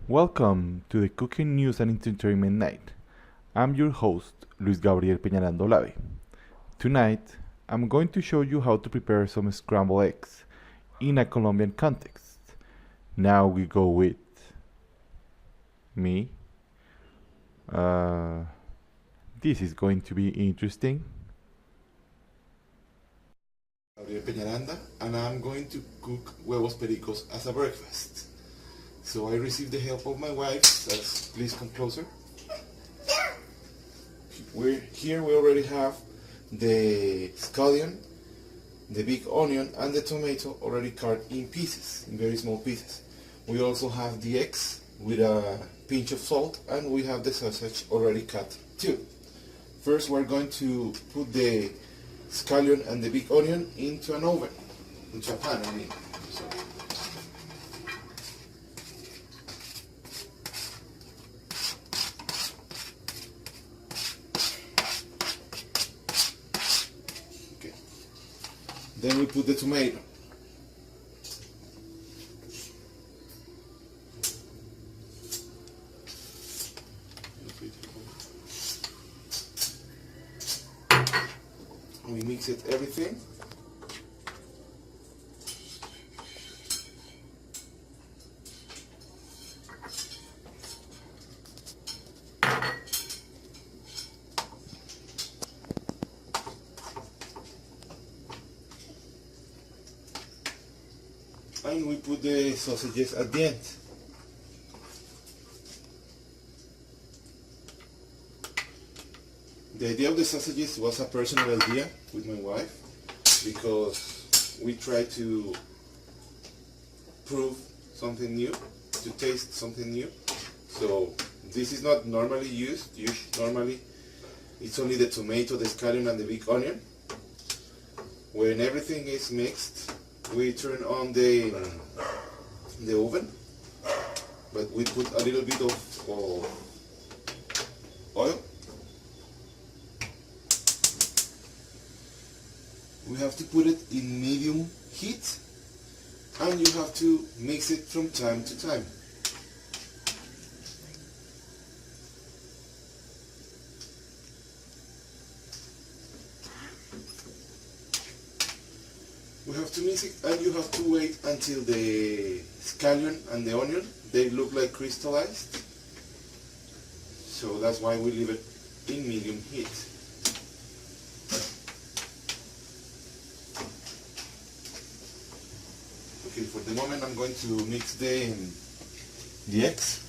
Welcome to the Cooking News and Entertainment Night. I'm your host, Luis Gabriel Peñarando Lave. Tonight, I'm going to show you how to prepare some scrambled eggs in a Colombian context. Now we go with me. Uh, this is going to be interesting. Gabriel Peñaranda, and I'm going to cook huevos pericos as a breakfast. So I received the help of my wife, please come closer. Here we already have the scallion, the big onion, and the tomato already cut in pieces, in very small pieces. We also have the eggs with a pinch of salt, and we have the sausage already cut too. First we're going to put the scallion and the big onion into an oven, into a pan, I mean. So. Okay. Then we put the tomato. We mix it everything. And we put the sausages at the end. The idea of the sausages was a personal idea with my wife because we try to prove something new, to taste something new. So this is not normally used. Normally it's only the tomato, the scallion, and the big onion. When everything is mixed, we turn on the oven, but we put a little bit of oil. We have to put it in medium heat, and you have to mix it from time to time. We have to mix it, and you have to wait until the scallion and the onion, they look like crystallized. So that's why we leave it in medium heat. Okay, for the moment I'm going to mix the eggs.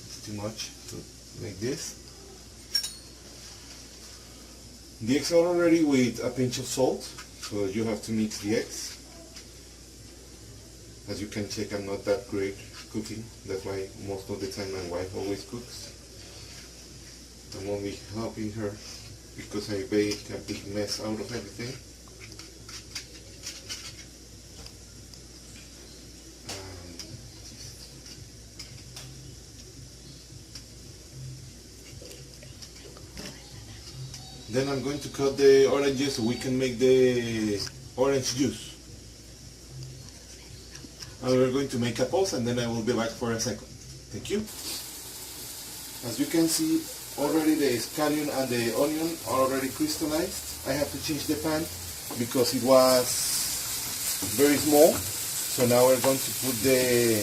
It's too much, so like this. The eggs are already with a pinch of salt, so you have to mix the eggs. As you can check, I'm not that great cooking, that's why most of the time my wife always cooks. I'm only helping her because I make a big mess out of everything. Then I'm going to cut the oranges so we can make the orange juice. And we're going to make a pause, and then I will be back for a second. Thank you. As you can see, already the scallion and the onion are already crystallized. I have to change the pan because it was very small. So now we're going to put the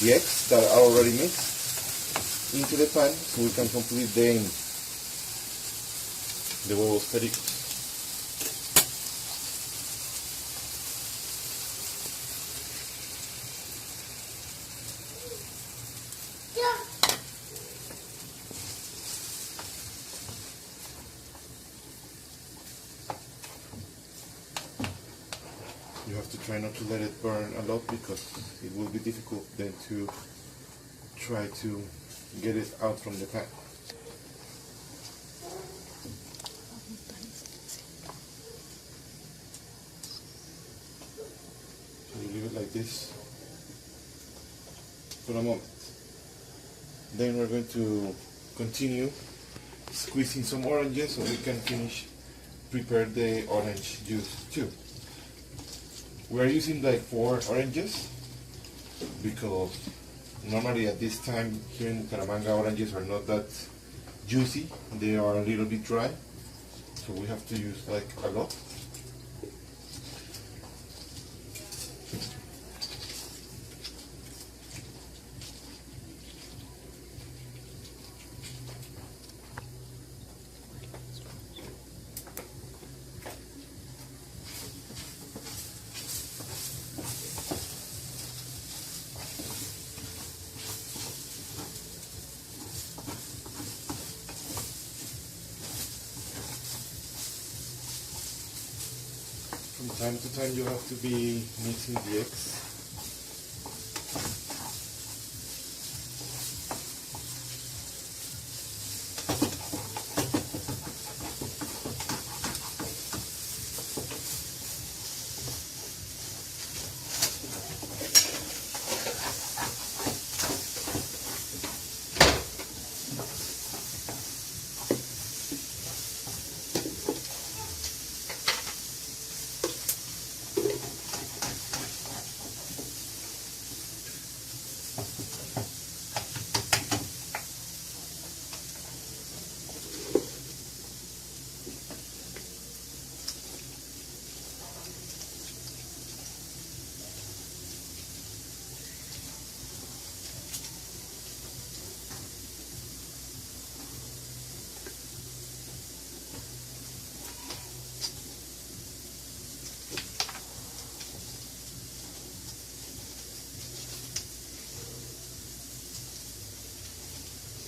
eggs that are already mixed into the pan so we can complete the huevos pericos. You have to try not to let it burn a lot because it will be difficult then to try to get it out from the pan. Leave it like this for a moment. Then we're going to continue squeezing some oranges so we can prepare the orange juice too. We are using like 4 oranges, because normally at this time here in Bucaramanga oranges are not that juicy, they are a little bit dry, so we have to use like a lot. From time to time you have to be mixing the eggs.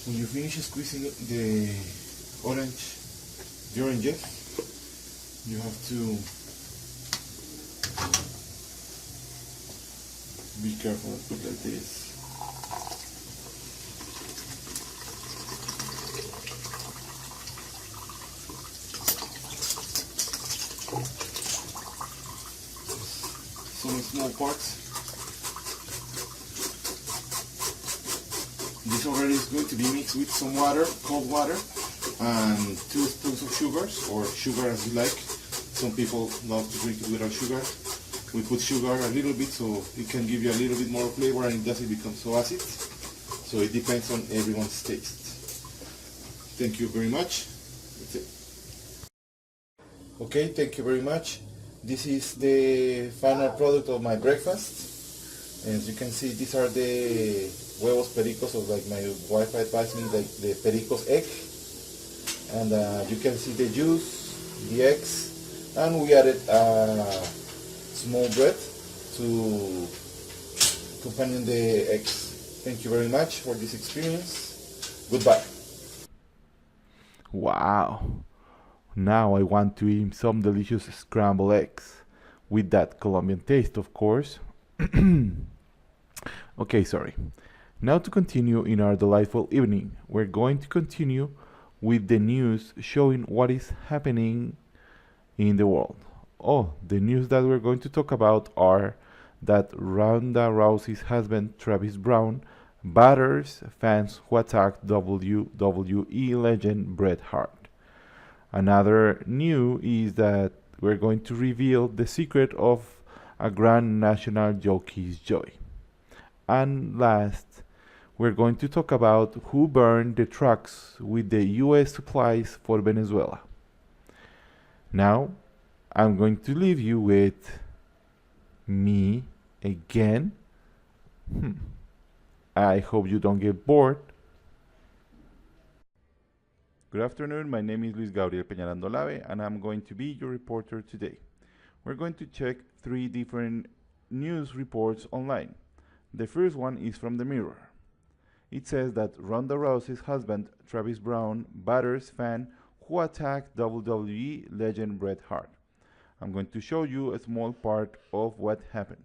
When you finish squeezing the oranges, you have to be careful and put like this. Some small parts. This already is going to be mixed with some water, cold water, and 2 spoons of sugars, or sugar as you like. Some people love to drink it without sugar. We put sugar a little bit so it can give you a little bit more flavor and it doesn't become so acid. So it depends on everyone's taste. Thank you very much. That's it. Okay, thank you very much. This is the final product of my breakfast. As you can see, these are the huevos pericos, or like my wife advised me, like the pericos egg. And you can see the juice, the eggs, and we added small bread to accompany the eggs. Thank you very much for this experience. Goodbye. Wow. Now I want to eat some delicious scrambled eggs. With that Colombian taste, of course. Okay, sorry. Now to continue in our delightful evening, we're going to continue with the news showing what is happening in the world. Oh, the news that we're going to talk about are that Ronda Rousey's husband Travis Brown batters fans who attacked WWE legend Bret Hart. Another new is that we're going to reveal the secret of a Grand National Jockey's Joy. And last, we're going to talk about who burned the trucks with the US supplies for Venezuela. Now, I'm going to leave you with me again. I hope you don't get bored. Good afternoon, my name is Luis Gabriel Peñarando Lave, and I'm going to be your reporter today. We're going to check 3 different news reports online. The first one is from The Mirror. It says that Ronda Rousey's husband, Travis Brown, batters fan who attacked WWE legend Bret Hart. I'm going to show you a small part of what happened.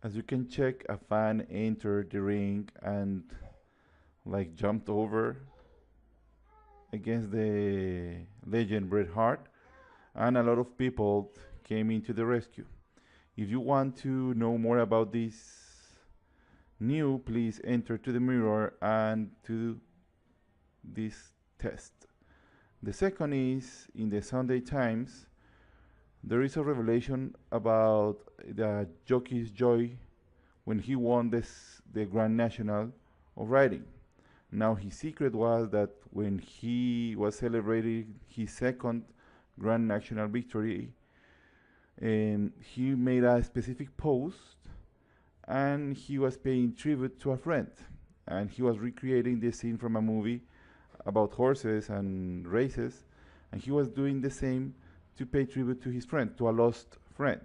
As you can check, a fan entered the ring and like jumped over against the legend Bret Hart, and a lot of people came into the rescue. If you want to know more about this New, please enter to the mirror and to this test. The second is in the Sunday Times. There is a revelation about the jockey's joy when he won the Grand National of riding. Now his secret was that when he was celebrating his second Grand National victory, he made a specific post and he was paying tribute to a friend. And he was recreating this scene from a movie about horses and races, and he was doing the same to pay tribute to his friend, to a lost friend.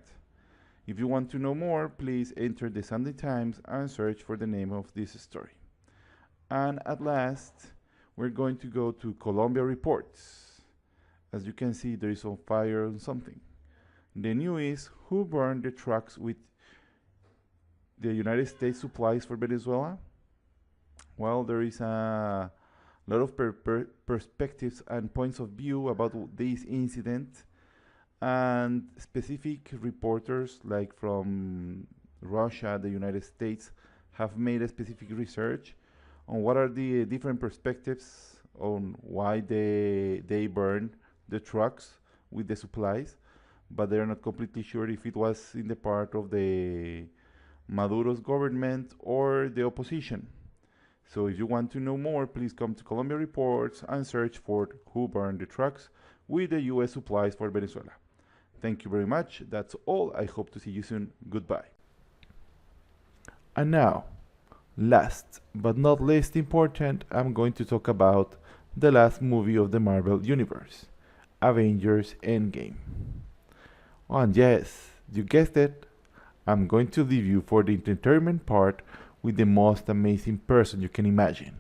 If you want to know more, please enter the Sunday Times and search for the name of this story. And at last, we're going to go to Colombia Reports. As you can see, there is on fire on something. The news is who burned the trucks with the United States supplies for Venezuela? Well, there is a lot of perspectives and points of view about this incident, and specific reporters like from Russia, the United States, have made a specific research on what are the different perspectives on why they burn the trucks with the supplies, but they're not completely sure if it was in the part of the Maduro's government or the opposition. So if you want to know more, please come to Colombia Reports and search for who burned the trucks with the US supplies for Venezuela. Thank you very much. That's all. I hope to see you soon. Goodbye. And now, last but not least important, I'm going to talk about the last movie of the Marvel Universe, Avengers Endgame. And yes, you guessed it, I'm going to leave you for the entertainment part with the most amazing person you can imagine.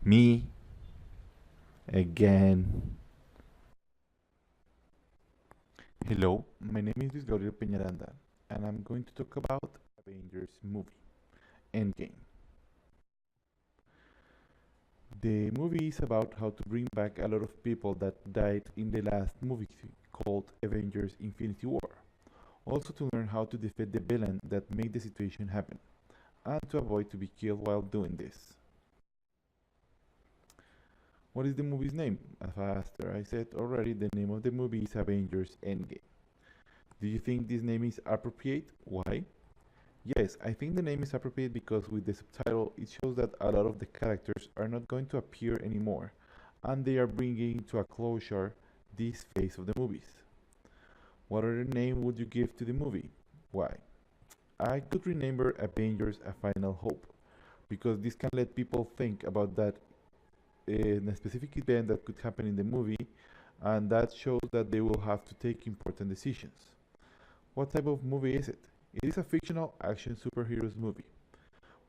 Me, again. Hello, my name is Luis Gabriel Peñaranda, and I'm going to talk about Avengers movie, Endgame. The movie is about how to bring back a lot of people that died in the last movie called Avengers Infinity War. Also to learn how to defeat the villain that made the situation happen, and to avoid to be killed while doing this. What is the movie's name? As I said already, the name of the movie is Avengers Endgame. Do you think this name is appropriate? Why? Yes, I think the name is appropriate because with the subtitle it shows that a lot of the characters are not going to appear anymore, and they are bringing to a closure this phase of the movies. What other name would you give to the movie? Why? I could remember Avengers A Final Hope, because this can let people think about that in a specific event that could happen in the movie, and that shows that they will have to take important decisions. What type of movie is it? It is a fictional action superheroes movie.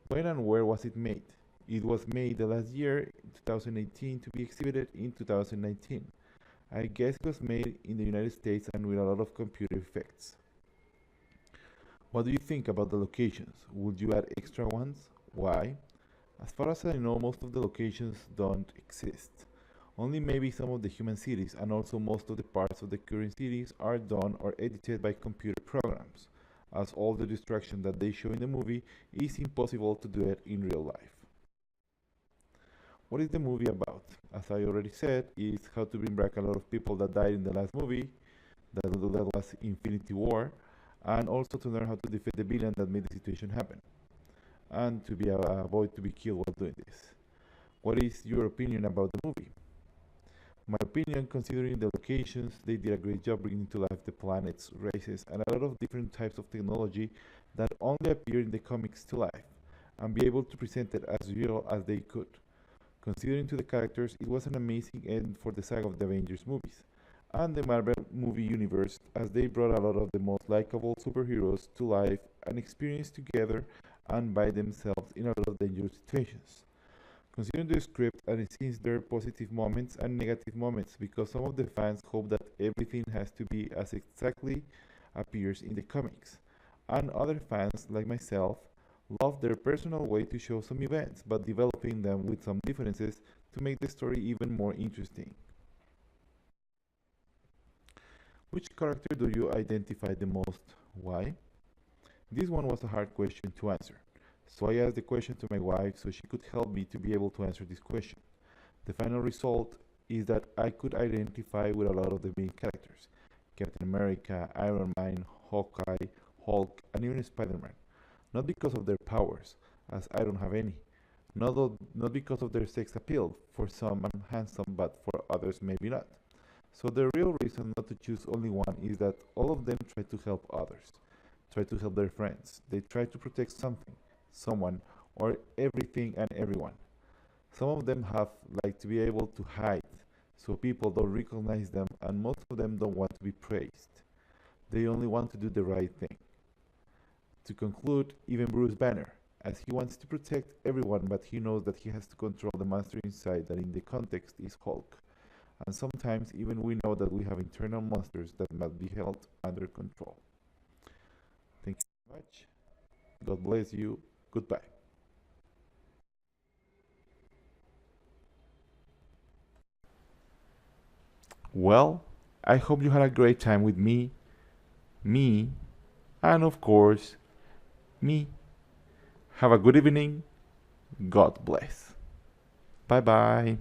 When and where was it made? It was made the last year, 2018, to be exhibited in 2019. I guess it was made in the United States and with a lot of computer effects. What do you think about the locations? Would you add extra ones? Why? As far as I know, most of the locations don't exist. Only maybe some of the human cities, and also most of the parts of the current cities are done or edited by computer programs, as all the destruction that they show in the movie is impossible to do it in real life. What is the movie about? As I already said, it's how to bring back a lot of people that died in the last movie, that was Infinity War, and also to learn how to defeat the villain that made the situation happen, and to avoid to be killed while doing this. What is your opinion about the movie? My opinion, considering the locations, they did a great job bringing to life the planets, races, and a lot of different types of technology that only appear in the comics to life, and be able to present it as real as they could. Considering to the characters, it was an amazing end for the saga of the Avengers movies, and the Marvel movie universe, as they brought a lot of the most likable superheroes to life and experience together and by themselves in a lot of dangerous situations. Considering the script and it seems there are positive moments and negative moments because some of the fans hope that everything has to be as exactly appears in the comics, and other fans like myself love their personal way to show some events but developing them with some differences to make the story even more interesting. Which character do you identify the most? Why? This one was a hard question to answer. So I asked the question to my wife so she could help me to be able to answer this question. The final result is that I could identify with a lot of the main characters: Captain America, Iron Man, Hawkeye, Hulk, and even Spider-Man. Not because of their powers, as I don't have any. Not because of their sex appeal. For some I'm handsome, but for others maybe not. So the real reason not to choose only one is that all of them try to help others, try to help their friends. They try to protect something, someone, or everything and everyone. Some of them have like to be able to hide, so people don't recognize them, and most of them don't want to be praised. They only want to do the right thing. To conclude, even Bruce Banner, as he wants to protect everyone, but he knows that he has to control the monster inside that in the context is Hulk. And sometimes even we know that we have internal monsters that must be held under control. Thank you very much. God bless you. Goodbye. Well, I hope you had a great time with me, and of course, me. Have a good evening. God bless. Bye bye.